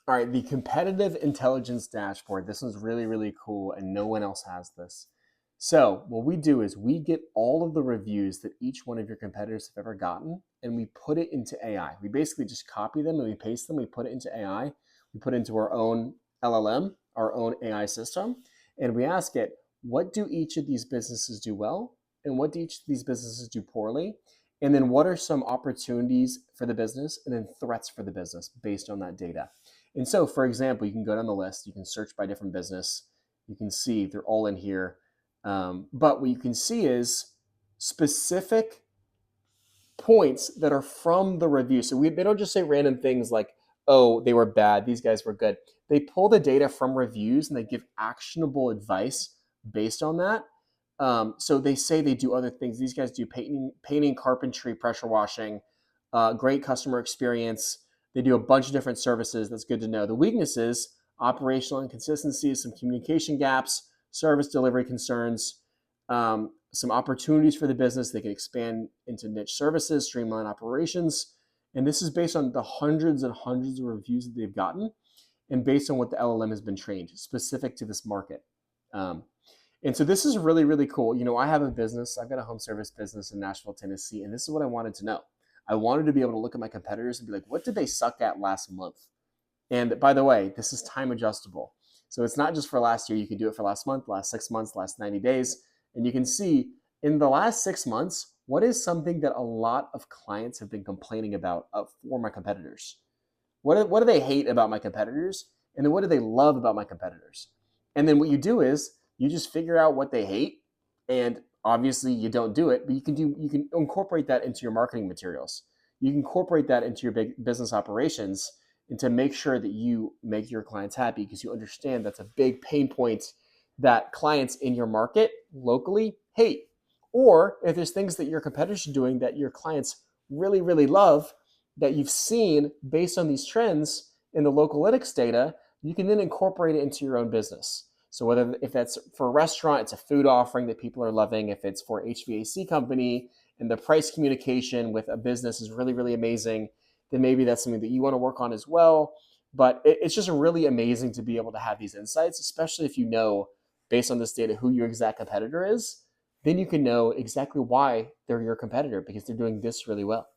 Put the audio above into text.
All right, the competitive intelligence dashboard. This one's really, really cool, and no one else has this. So, what we do is we get all of the reviews that each one of your competitors have ever gotten, and we put it into AI. We basically just copy them and we paste them, we put it into AI, we put it into our own LLM, our own AI system, and we ask it, what do each of these businesses do well, and what do each of these businesses do poorly? And then what are some opportunities for the business and then threats for the business based on that data? And so, for example, you can go down the list, you can search by different business, you can see they're all in here. But what you can see is specific points that are from the review. So they don't just say random things like, oh, they were bad, these guys were good. They pull the data from reviews and they give actionable advice based on that. So they say they do other things. These guys do painting, carpentry, pressure washing, great customer experience. They do a bunch of different services. That's good to know. The weaknesses: operational inconsistencies, some communication gaps, service delivery concerns, some opportunities for the business. They can expand into niche services, streamline operations. And this is based on the hundreds and hundreds of reviews that they've gotten and based on what the LLM has been trained specific to this market. Um, and so this is really, really cool. You know, I have a business, I've got a home service business in Nashville, Tennessee, and this is what I wanted to know. I wanted to be able to look at my competitors and be like, what did they suck at last month? And by the way, this is time adjustable. So it's not just for last year. You can do it for last month, last 6 months, last 90 days. And you can see in the last 6 months, what is something that a lot of clients have been complaining about for my competitors? What do they hate about my competitors? And then what do they love about my competitors? And then what you do is you just figure out what they hate. And obviously you don't do it, but you can incorporate that into your marketing materials. You can incorporate that into your big business operations and to make sure that you make your clients happy because you understand that's a big pain point that clients in your market locally hate. Or if there's things that your competitors are doing that your clients really, really love that you've seen based on these trends in the Localytics data, you can then incorporate it into your own business. So whether if that's for a restaurant, it's a food offering that people are loving. If it's for HVAC company and the price communication with a business is really, really amazing, then maybe that's something that you want to work on as well. But it's just really amazing to be able to have these insights, especially if you know based on this data who your exact competitor is. Then you can know exactly why they're your competitor because they're doing this really well.